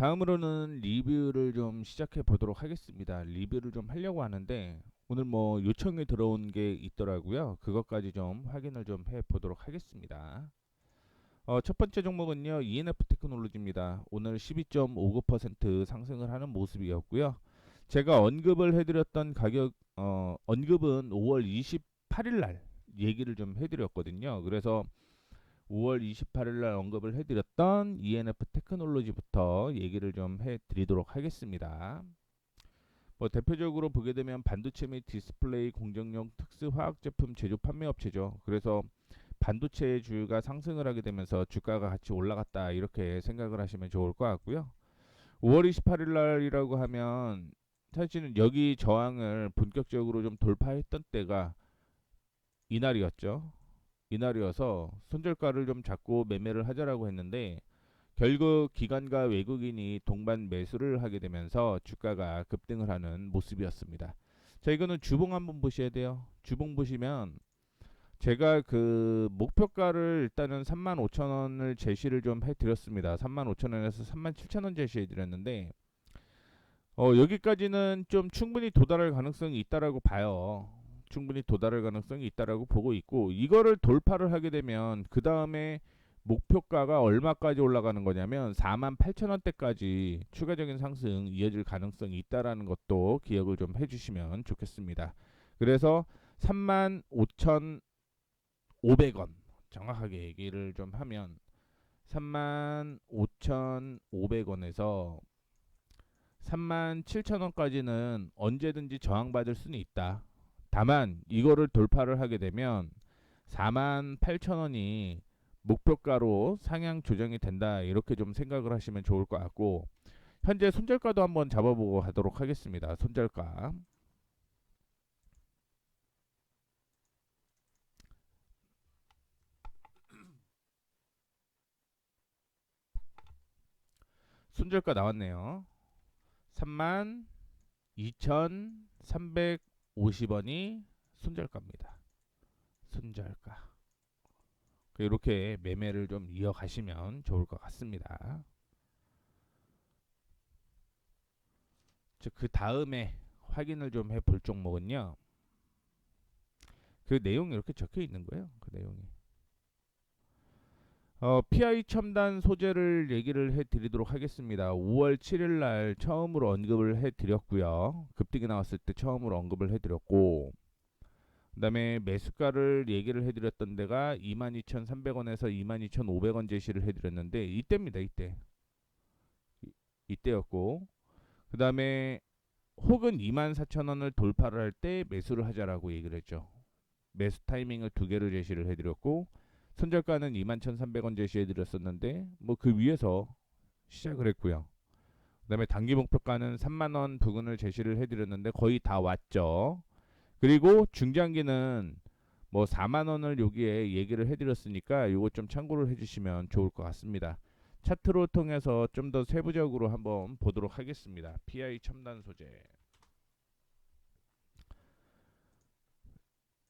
다음으로는 리뷰를 좀 시작해 보도록 하겠습니다. 리뷰를 좀 하려고 하는데 오늘 뭐 요청이 들어온 게 있더라고요. 그것까지 좀 확인을 좀 해 보도록 하겠습니다. 첫 번째 종목은요, ENF 테크놀로지입니다. 오늘 12.59% 상승을 하는 모습이었고요. 제가 언급을 해드렸던 언급은 5월 28일 날 얘기를 좀 해드렸거든요. 그래서 5월 28일 날 언급을 해드렸던 ENF 테크놀로지부터 얘기를 좀 해드리도록 하겠습니다. 뭐 대표적으로 보게 되면 반도체 및 디스플레이 공정용 특수 화학 제품 제조 판매 업체죠. 그래서 반도체의 주가 상승을 하게 되면서 주가가 같이 올라갔다 이렇게 생각을 하시면 좋을 것 같고요. 5월 28일 날이라고 하면 사실은 여기 저항을 본격적으로 좀 돌파했던 때가 이날이었죠. 이날이어서 손절가를 좀 잡고 매매를 하자라고 했는데 결국 기관과 외국인이 동반 매수를 하게 되면서 주가가 급등을 하는 모습이었습니다. 자, 이거는 주봉 한번 보셔야 돼요. 주봉 보시면 제가 그 목표가를 일단은 35,000원을 제시를 좀 해드렸습니다. 35,000원에서 37,000원 제시해드렸는데 여기까지는 좀 충분히 도달할 가능성이 있다라고 봐요. 충분히 도달할 가능성이 있다라고 보고 있고 이거를 돌파를 하게 되면 그 다음에 목표가가 얼마까지 올라가는 거냐면 48,000원대까지 추가적인 상승 이어질 가능성이 있다라는 것도 기억을 좀 해주시면 좋겠습니다. 그래서 35,500원 정확하게 얘기를 좀 하면 35,500원에서 37,000원까지는 언제든지 저항받을 수는 있다. 다만 이거를 돌파를 하게 되면 48,000원이 목표가로 상향 조정이 된다. 이렇게 좀 생각을 하시면 좋을 것 같고 현재 손절가도 한번 잡아보고 하도록 하겠습니다. 손절가. 손절가 나왔네요. 32,350원이 손절가입니다. 손절가. 이렇게 매매를 좀 이어가시면 좋을 것 같습니다. 그 다음에 확인을 좀 해볼 종목은요. 그 내용이 이렇게 적혀 있는 거예요. 그 내용이. PI 첨단 소재를 얘기를 해드리도록 하겠습니다. 5월 7일 날 처음으로 언급을 해드렸고요. 급등이 나왔을 때 처음으로 언급을 해드렸고 그다음에 매수가를 얘기를 해드렸던 데가 22,300원에서 22,500원 제시를 해드렸는데 이때입니다. 이때였고 그다음에 혹은 24,000원을 돌파를 할 때 매수를 하자라고 얘기를 했죠. 매수 타이밍을 두 개를 제시를 해드렸고 손절가는 21,300원 제시해드렸었는데 뭐 그 위에서 시작을 했고요. 그다음에 단기 목표가는 3만 원 부근을 제시를 해드렸는데 거의 다 왔죠. 그리고 중장기는 뭐 4만 원을 여기에 얘기를 해드렸으니까 이거 좀 참고를 해주시면 좋을 것 같습니다. 차트로 통해서 좀 더 세부적으로 한번 보도록 하겠습니다. PI 첨단 소재.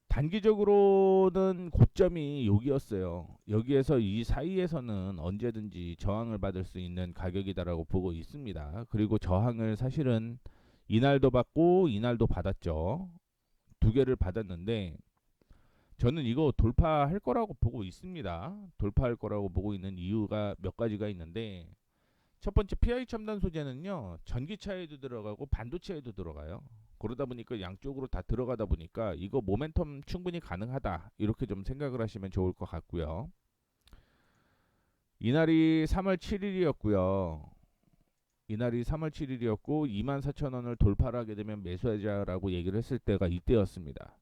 단기적으로는 고점이 여기였어요. 여기에서 이 사이에서는 언제든지 저항을 받을 수 있는 가격이다라고 보고 있습니다. 그리고 저항을 사실은 이날도 받고 이날도 받았죠. 두 개를 받았는데 저는 이거 돌파할 거라고 보고 있습니다. 돌파할 거라고 보고 있는 이유가 몇 가지가 있는데 첫 번째 PI 첨단 소재는요. 전기차에도 들어가고 반도체에도 들어가요. 그러다 보니까 양쪽으로 다 들어가다 보니까 이거 모멘텀 충분히 가능하다. 이렇게 좀 생각을 하시면 좋을 것 같고요. 이날이 3월 7일이었고요. 이날이 3월 7일이었고 24,000원을 돌파를 하게 되면 매수하자라고 얘기를 했을 때가 이때였습니다.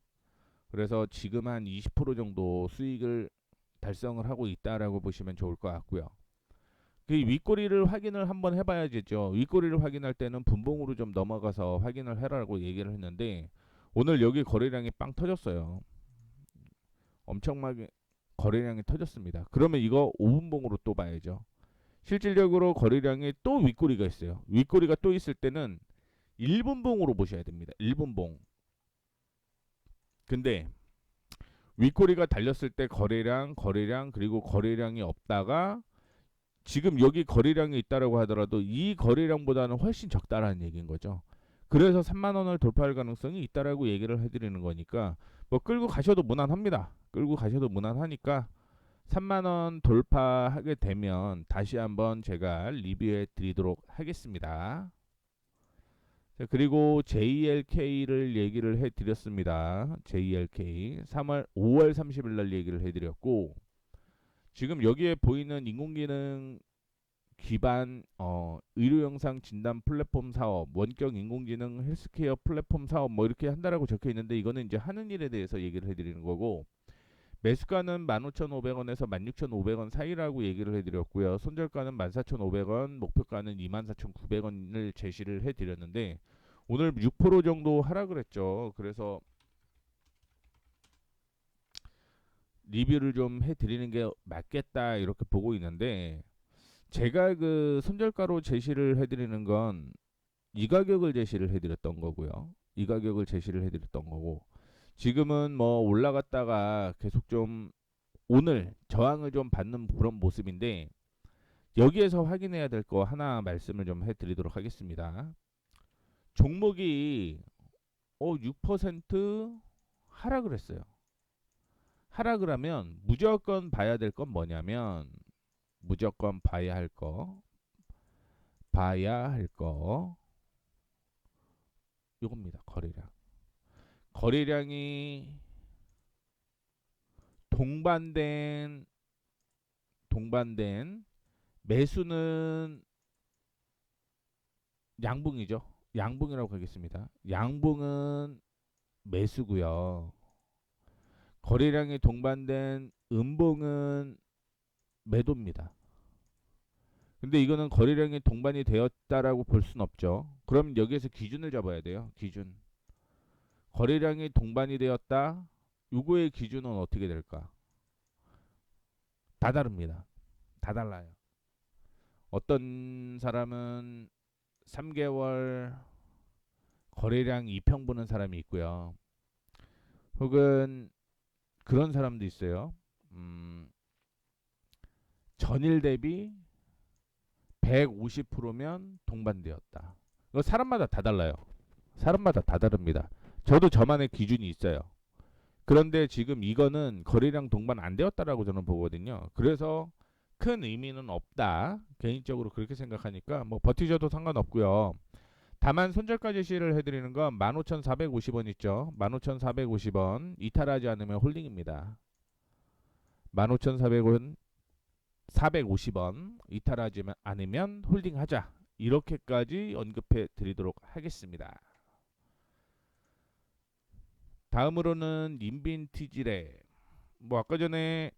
그래서 지금 한 20% 정도 수익을 달성을 하고 있다라고 보시면 좋을 것 같고요. 그 윗꼬리를 확인을 한번 해봐야겠죠. 윗꼬리를 확인할 때는 분봉으로 좀 넘어가서 확인을 해라고 얘기를 했는데 오늘 여기 거래량이 빵 터졌어요. 엄청나게 거래량이 터졌습니다. 그러면 이거 5분봉으로 또 봐야죠. 실질적으로 거래량이 또 윗꼬리가 있어요. 윗꼬리가 또 있을 때는 1분봉으로 보셔야 됩니다. 1분봉. 근데 윗꼬리가 달렸을 때 거래량 그리고 거래량이 없다가 지금 여기 거래량이 있다라고 하더라도 이 거래량보다는 훨씬 적다라는 얘기인 거죠. 그래서 3만 원을 돌파할 가능성이 있다라고 얘기를 해드리는 거니까 뭐 끌고 가셔도 무난합니다. 끌고 가셔도 무난하니까 3만 원 돌파하게 되면 다시 한번 제가 리뷰해 드리도록 하겠습니다. 자, 그리고 JLK를 얘기를 해 드렸습니다. JLK 5월 30일 날 얘기를 해 드렸고 지금 여기에 보이는 인공지능 기반 의료 영상 진단 플랫폼 사업, 원격 인공지능 헬스케어 플랫폼 사업 뭐 이렇게 한다라고 적혀 있는데 이거는 이제 하는 일에 대해서 얘기를 해 드리는 거고 매수가는 15,500원에서 16,500원 사이라고 얘기를 해드렸고요. 손절가는 14,500원, 목표가는 24,900원을 제시를 해드렸는데 오늘 6% 정도 하락을 했죠. 그래서 리뷰를 좀 해드리는 게 맞겠다 이렇게 보고 있는데 제가 그 손절가로 제시를 해드리는 건 이 가격을 제시를 해드렸던 거고요. 이 가격을 제시를 해드렸던 거고 지금은 뭐 올라갔다가 계속 좀 오늘 저항을 좀 받는 그런 모습인데 여기에서 확인해야 될 거 하나 말씀을 좀 해드리도록 하겠습니다. 종목이 6% 하락을 했어요. 하락을 하면 무조건 봐야 될 건 뭐냐면 무조건 봐야 할 거 요겁니다. 거래량이 동반된 매수는 양봉이죠. 양봉이라고 하겠습니다. 양봉은 매수고요. 거래량이 동반된 음봉은 매도입니다. 근데 이거는 거래량이 동반이 되었다라고 볼 수는 없죠. 그럼 여기에서 기준을 잡아야 돼요. 기준. 거래량이 동반이 되었다. 요거의 기준은 어떻게 될까? 다 다릅니다. 다 달라요. 어떤 사람은 3개월 거래량 2평 보는 사람이 있고요. 혹은 그런 사람도 있어요. 전일 대비 150%면 동반되었다. 이거 사람마다 다 달라요. 사람마다 다 다릅니다. 저도 저만의 기준이 있어요. 그런데 지금 이거는 거래량 동반 안 되었다라고 저는 보거든요. 그래서 큰 의미는 없다. 개인적으로 그렇게 생각하니까 뭐 버티셔도 상관없고요. 다만 손절가 제시를 해드리는 건 15,450원 있죠. 15,450원 이탈하지 않으면 홀딩입니다. 15,400원 450원 이탈하지 않으면 홀딩하자. 이렇게까지 언급해 드리도록 하겠습니다. 다음으로는 인빈티지레. 뭐 아까 전에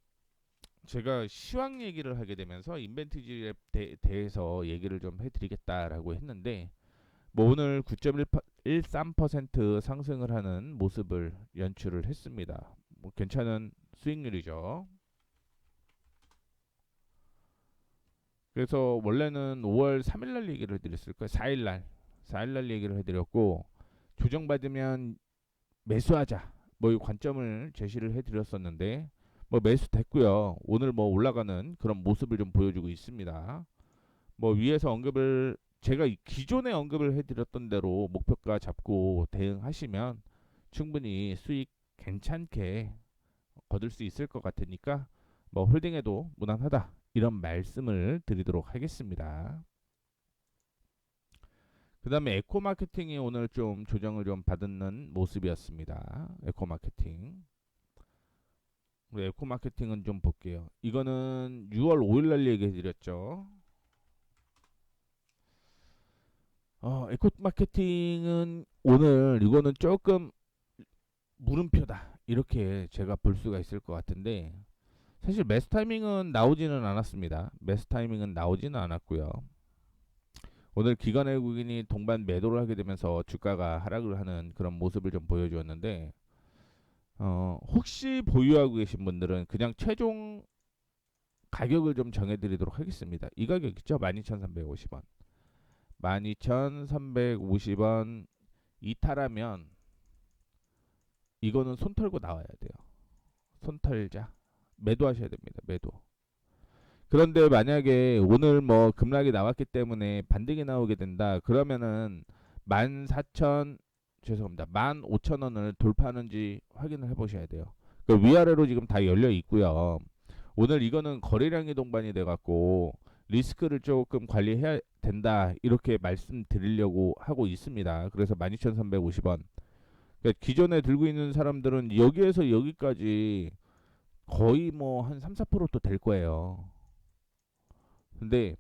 제가 시황 얘기를 하게 되면서 인벤티지에 대해서 얘기를 좀 해드리겠다라고 했는데 뭐 오늘 9.13% 상승을 하는 모습을 연출을 했습니다. 뭐 괜찮은 수익률이죠. 그래서 원래는 5월 3일 날 얘기를 해드렸을 거예요. 4일 날 얘기를 해드렸고 조정받으면 매수하자. 뭐 이 관점을 제시를 해드렸었는데 뭐 매수됐고요. 오늘 뭐 올라가는 그런 모습을 좀 보여주고 있습니다. 뭐 위에서 언급을 제가 기존에 언급을 해드렸던 대로 목표가 잡고 대응하시면 충분히 수익 괜찮게 거둘 수 있을 것 같으니까 뭐 홀딩해도 무난하다 이런 말씀을 드리도록 하겠습니다. 그 다음에 에코마케팅이 오늘 좀 조정을 좀 받는 모습이었습니다. 에코마케팅. 우리 에코마케팅은 좀 볼게요. 이거는 6월 5일 날 얘기해 드렸죠. 에코마케팅은 오늘 이거는 조금 물음표다. 이렇게 제가 볼 수가 있을 것 같은데 사실 매수 타이밍은 나오지는 않았습니다. 매수 타이밍은 나오지는 않았고요. 오늘 기관 외국인이 동반 매도를 하게 되면서 주가가 하락을 하는 그런 모습을 좀 보여주었는데 혹시 보유하고 계신 분들은 그냥 최종 가격을 좀 정해드리도록 하겠습니다. 이 가격 있죠? 12,350원. 12,350원 이탈하면 이거는 손 털고 나와야 돼요. 손 털자. 매도하셔야 됩니다. 매도. 그런데 만약에 오늘 뭐 급락이 나왔기 때문에 반등이 나오게 된다. 그러면은 14,000 죄송합니다. 15,000원을 돌파하는지 확인을 해 보셔야 돼요. 그 위아래로 지금 다 열려 있고요. 오늘 이거는 거래량이 동반이 돼 갖고 리스크를 조금 관리해야 된다. 이렇게 말씀드리려고 하고 있습니다. 그래서 12,350원. 그러니까 기존에 들고 있는 사람들은 여기에서 여기까지 거의 뭐 한 3, 4%또 될 거예요. 근데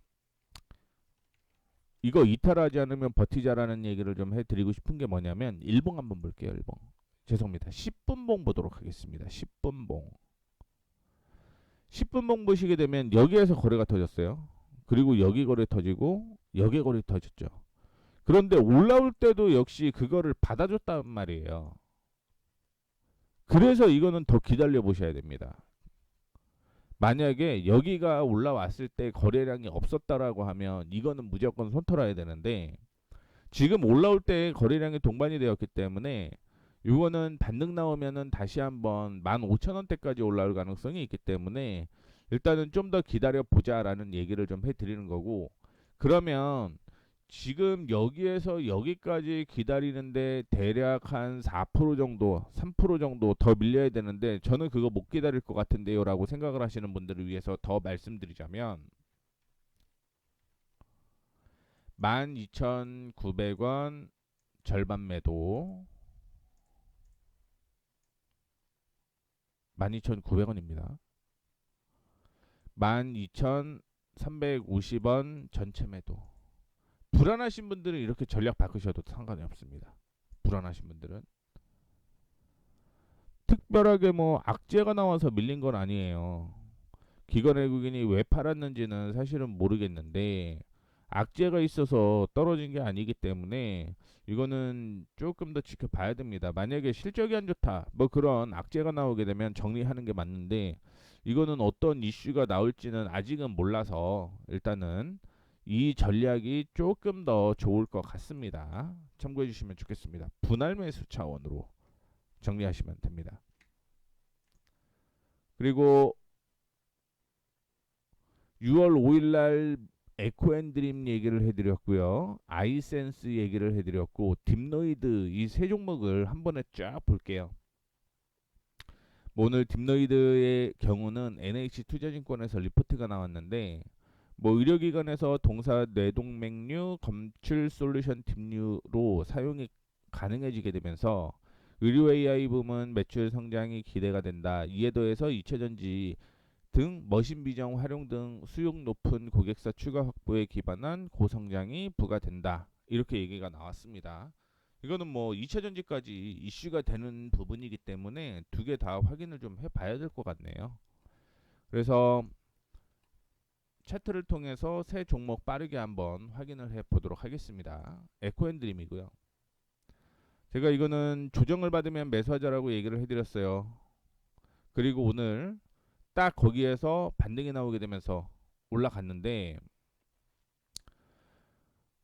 이거 이탈하지 않으면 버티자라는 얘기를 좀 해드리고 싶은 게 뭐냐면 일봉 한번 볼게요. 일봉. 죄송합니다. 10분봉 보도록 하겠습니다. 10분봉. 10분봉 보시게 되면 여기에서 거래가 터졌어요. 그리고 여기 거래 터지고 여기 거래 터졌죠. 그런데 올라올 때도 역시 그거를 받아줬단 말이에요. 그래서 이거는 더 기다려 보셔야 됩니다. 만약에 여기가 올라왔을 때 거래량이 없었다라고 하면 이거는 무조건 손털어야 되는데 지금 올라올 때 거래량이 동반이 되었기 때문에 이거는 반등 나오면은 다시 한번 15,000원대까지 올라올 가능성이 있기 때문에 일단은 좀 더 기다려 보자라는 얘기를 좀 해드리는 거고, 그러면 지금 여기에서 여기까지 기다리는데 대략 한 4% 정도, 3% 정도 더 밀려야 되는데 저는 그거 못 기다릴 것 같은데요 라고 생각을 하시는 분들을 위해서 더 말씀드리자면 12,900원 절반 매도 12,900원입니다. 12,350원 전체 매도. 불안하신 분들은 이렇게 전략 바꾸셔도 상관이 없습니다. 불안하신 분들은 특별하게 뭐 악재가 나와서 밀린 건 아니에요. 기관 외국인이 왜 팔았는지는 사실은 모르겠는데 악재가 있어서 떨어진 게 아니기 때문에 이거는 조금 더 지켜봐야 됩니다. 만약에 실적이 안 좋다 뭐 그런 악재가 나오게 되면 정리하는 게 맞는데 이거는 어떤 이슈가 나올지는 아직은 몰라서 일단은 이 전략이 조금 더 좋을 것 같습니다. 참고해 주시면 좋겠습니다. 분할 매수 차원으로 정리하시면 됩니다. 그리고 6월 5일 날 에코앤드림 얘기를 해드렸고요. 아이센스 얘기를 해드렸고 딥노이드 이 세 종목을 한 번에 쫙 볼게요. 뭐 오늘 딥노이드의 경우는 NH투자증권에서 리포트가 나왔는데 뭐 의료기관에서 동사 뇌동맥류 검출 솔루션 딥류로 사용이 가능해지게 되면서 의료 AI 부문 매출 성장이 기대가 된다. 이에 더해서 이체전지 등 머신 비전 활용 등 수용 높은 고객사 추가 확보에 기반한 고성장이 부과된다. 이렇게 얘기가 나왔습니다. 이거는 뭐 2차 전지까지 이슈가 되는 부분이기 때문에 두 개 다 확인을 좀 해봐야 될 것 같네요. 그래서 차트를 통해서 세 종목 빠르게 한번 확인을 해보도록 하겠습니다. 에코앤드림이고요. 제가 이거는 조정을 받으면 매수하자라고 얘기를 해드렸어요. 그리고 오늘 딱 거기에서 반등이 나오게 되면서 올라갔는데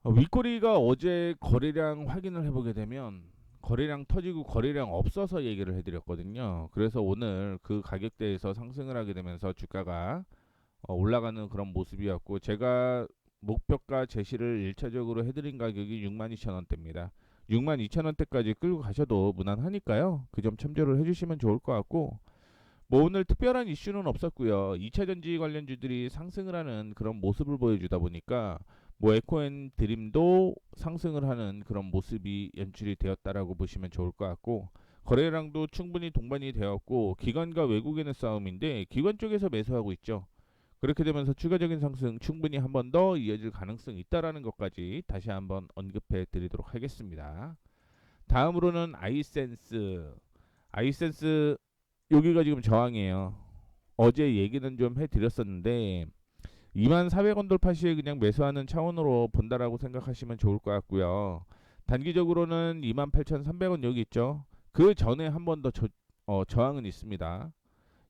윗꼬리가 어제 거래량 확인을 해보게 되면 거래량 터지고 거래량 없어서 얘기를 해드렸거든요. 그래서 오늘 그 가격대에서 상승을 하게 되면서 주가가 올라가는 그런 모습이었고 제가 목표가 제시를 1차적으로 해드린 가격이 62,000원대입니다. 62,000원대까지 끌고 가셔도 무난하니까요. 그 점 참조를 해주시면 좋을 것 같고 뭐 오늘 특별한 이슈는 없었고요. 2차전지 관련주들이 상승을 하는 그런 모습을 보여주다 보니까 뭐 에코앤 드림도 상승을 하는 그런 모습이 연출이 되었다라고 보시면 좋을 것 같고 거래량도 충분히 동반이 되었고 기관과 외국인의 싸움인데 기관 쪽에서 매수하고 있죠. 그렇게 되면서 추가적인 상승 충분히 한 번 더 이어질 가능성이 있다라는 것까지 다시 한번 언급해 드리도록 하겠습니다. 다음으로는 아이센스. 아이센스 여기가 지금 저항이에요. 어제 얘기는 좀 해드렸었는데 24,000원 돌파 시에 그냥 매수하는 차원으로 본다라고 생각하시면 좋을 것 같고요. 단기적으로는 28,300원 여기 있죠. 그 전에 한 번 더 저항은 있습니다.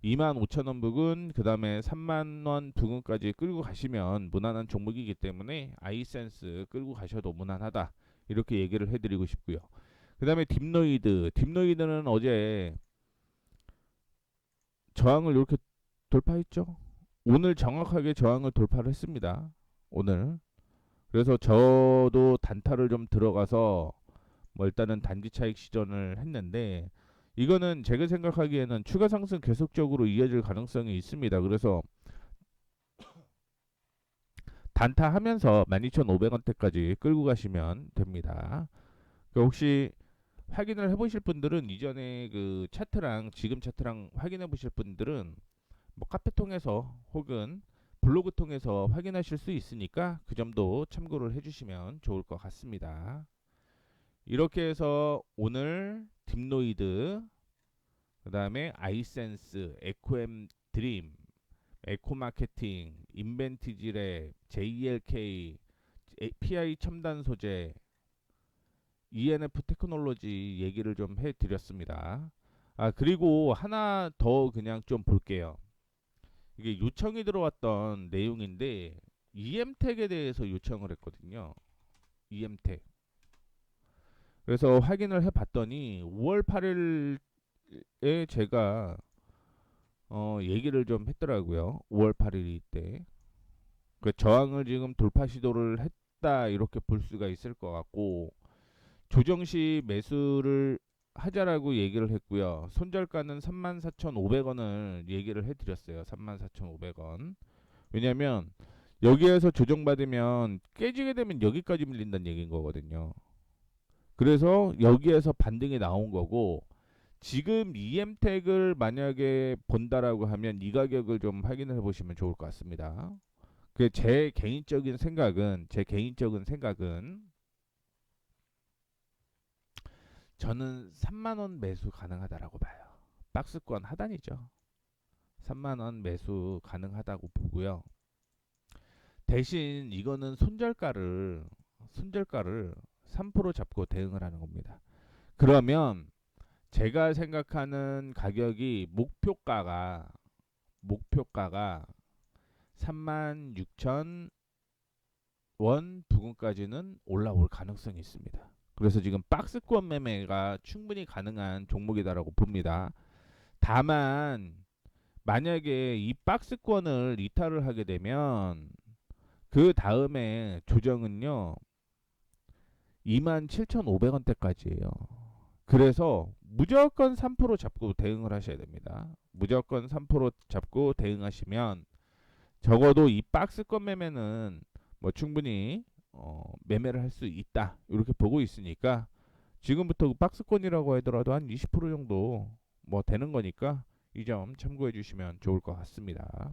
25,000원 부근 그 다음에 30,000원 부근까지 끌고 가시면 무난한 종목이기 때문에 아이센스 끌고 가셔도 무난하다 이렇게 얘기를 해드리고 싶고요. 그 다음에 딥노이드는 어제 저항을 이렇게 돌파했죠. 오늘 정확하게 저항을 돌파를 했습니다. 오늘. 그래서 저도 단타를 좀 들어가서 뭐 일단은 단기 차익 시전을 했는데, 이거는 제가 생각하기에는 추가 상승 계속적으로 이어질 가능성이 있습니다. 그래서 단타 하면서 12,500원대까지 끌고 가시면 됩니다. 혹시 확인을 해보실 분들은, 이전에 그 차트랑 지금 차트랑 확인해 보실 분들은 뭐 카페 통해서 혹은 블로그 통해서 확인하실 수 있으니까 그 점도 참고를 해주시면 좋을 것 같습니다. 이렇게 해서 오늘 딥노이드, 그 다음에 아이센스, 에코엠 드림, 에코마케팅, 인벤티지랩, JLK, API 첨단 소재, ENF 테크놀로지 얘기를 좀 해드렸습니다. 그리고 하나 더 그냥 좀 볼게요. 이게 요청이 들어왔던 내용인데, EM택에 대해서 요청을 했거든요. EM택. 그래서 확인을 해봤더니 5월 8일에 제가 얘기를 좀 했더라고요. 5월 8일 때. 그 저항을 지금 돌파 시도를 했다, 이렇게 볼 수가 있을 것 같고, 조정 시 매수를 하자라고 얘기를 했고요. 손절가는 34,500원을 얘기를 해드렸어요. 34,500원. 왜냐면 여기에서 조정받으면 깨지게 되면 여기까지 밀린다는 얘기인 거거든요. 그래서 여기에서 반등이 나온 거고, 지금 EM택을 만약에 본다라고 하면 이 가격을 좀 확인을 해보시면 좋을 것 같습니다. 그 제 개인적인 생각은 저는 3만 원 매수 가능하다라고 봐요. 박스권 하단이죠. 3만 원 매수 가능하다고 보고요. 대신 이거는 손절가를 3% 잡고 대응을 하는 겁니다. 그러면 제가 생각하는 가격이 목표가가 36,000원 부근까지는 올라올 가능성이 있습니다. 그래서 지금 박스권 매매가 충분히 가능한 종목이다라고 봅니다. 다만 만약에 이 박스권을 이탈을 하게 되면 그 다음에 조정은요 27,500원대까지예요. 그래서 무조건 3% 잡고 대응을 하셔야 됩니다. 무조건 3% 잡고 대응하시면 적어도 이 박스권 매매는 뭐 충분히 매매를 할 수 있다, 이렇게 보고 있으니까 지금부터 박스권이라고 하더라도 한 20% 정도 뭐 되는 거니까 이 점 참고해 주시면 좋을 것 같습니다.